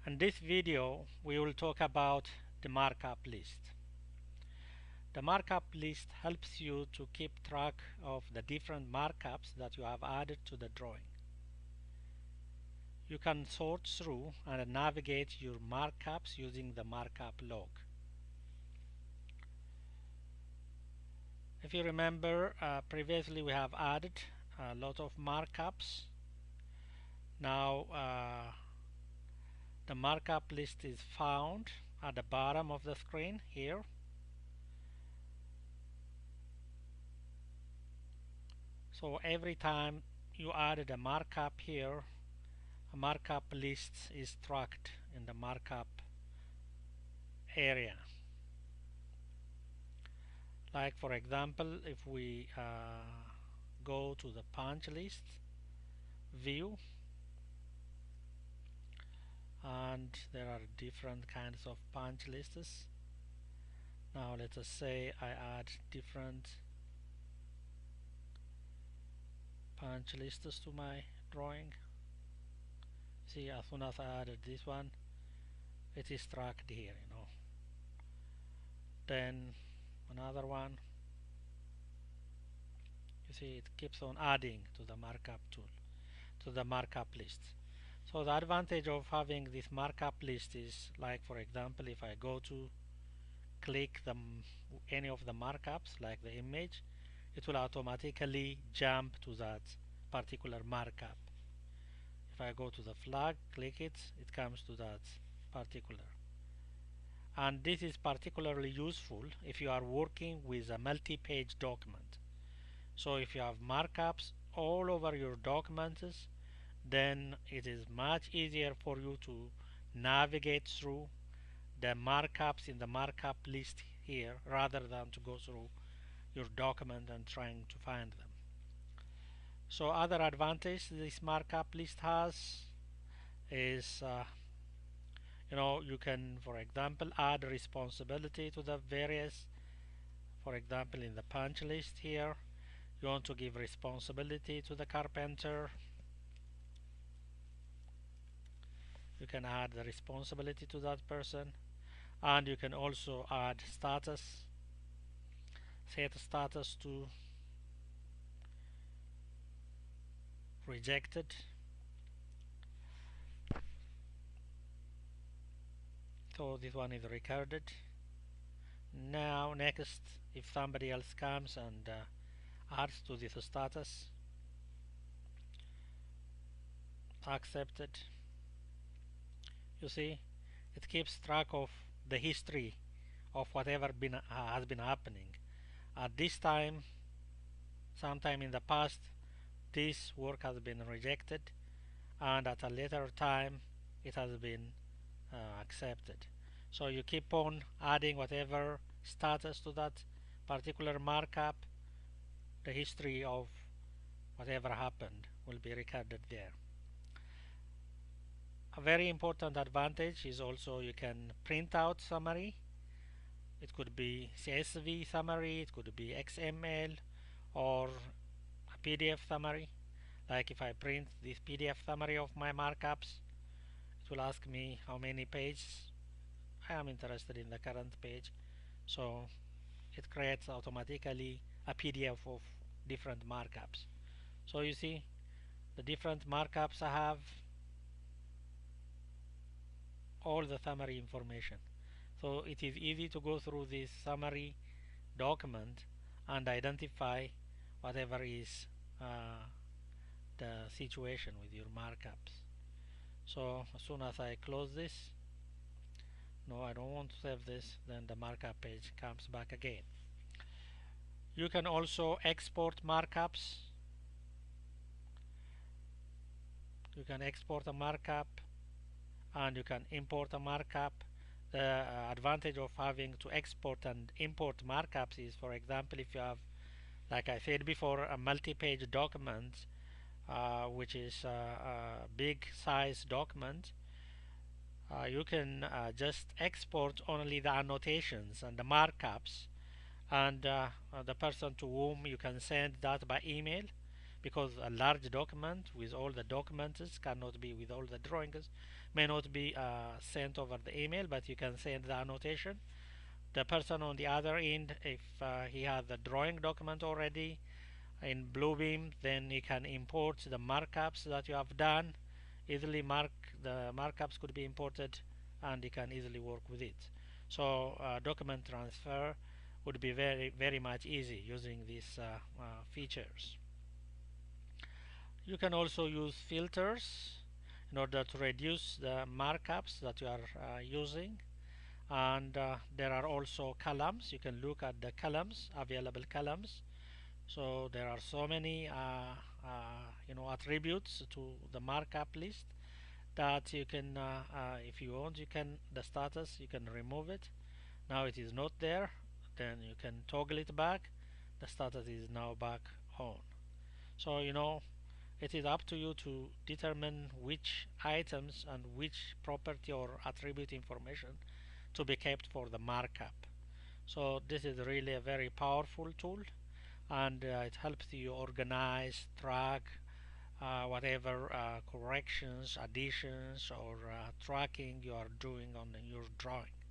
In this video, we will talk about the markup list. The markup list helps you to keep track of the different markups that you have added to the drawing. You can sort through and navigate your markups using the markup log. If you remember, previously we have added a lot of markups. Now the markup list is found at the bottom of the screen here. So every time you added a markup here, a markup list is tracked in the markup area. Like for example, if we go to the punch list view, and there are different kinds of punch lists. Now let us say I add different punch lists to my drawing. See, as soon as I added this one, it is tracked here, Then another one, you see it keeps on adding to the markup tool, to the markup list. So the advantage of having this markup list is, like for example, if I go to click any of the markups like the image, it will automatically jump to that particular markup. If I go to the flag, click it, it comes to that particular. And this is particularly useful if you are working with a multi-page document. So if you have markups all over your documents, then it is much easier for you to navigate through the markups in the markup list here rather than to go through your document and trying to find them. So other advantage this markup list has is you can, for example, add responsibility to the various. For example, in the punch list here, you want to give responsibility to the carpenter. You can add the responsibility to that person, and you can also add status, set status to rejected. So this one is recorded. Now next, if somebody else comes and adds to this status, accepted. You see, it keeps track of the history of whatever has been happening. At this time, sometime in the past, this work has been rejected, and at a later time it has been accepted. So you keep on adding whatever status to that particular markup. The history of whatever happened will be recorded there. A very important advantage is also you can print out summary. It could be CSV summary, it could be XML, or a PDF summary. Like if I print this PDF summary of my markups, it will ask me how many pages I am interested in the current page. So it creates automatically a PDF of different markups. So you see the different markups I have, all the summary information. So it is easy to go through this summary document and identify whatever is the situation with your markups. So as soon as I close this, no, I don't want to save this, then the markup page comes back again. You can also export markups. You can export a markup and you can import a markup. The advantage of having to export and import markups is, for example, if you have, like I said before, a multi-page document, which is a big size document, you can just export only the annotations and the markups, and the person to whom you can send that by email, because a large document with all the documents cannot be with all the drawings, may not be sent over the email, but you can send the annotation. The person on the other end, if he has the drawing document already in Bluebeam, then he can import the markups that you have done. Easily the markups could be imported, and he can easily work with it. So document transfer would be very much easy using these features. You can also use filters in order to reduce the markups that you are using, and there are also columns. You can look at the columns, available columns. So there are so many attributes to the markup list that you can if you want, you can the status, you can remove it. Now it is not there, then you can toggle it back. The status is now back on. So it is up to you to determine which items and which property or attribute information to be kept for the markup. So this is really a very powerful tool, and it helps you organize, track whatever corrections, additions, or tracking you are doing on your drawing.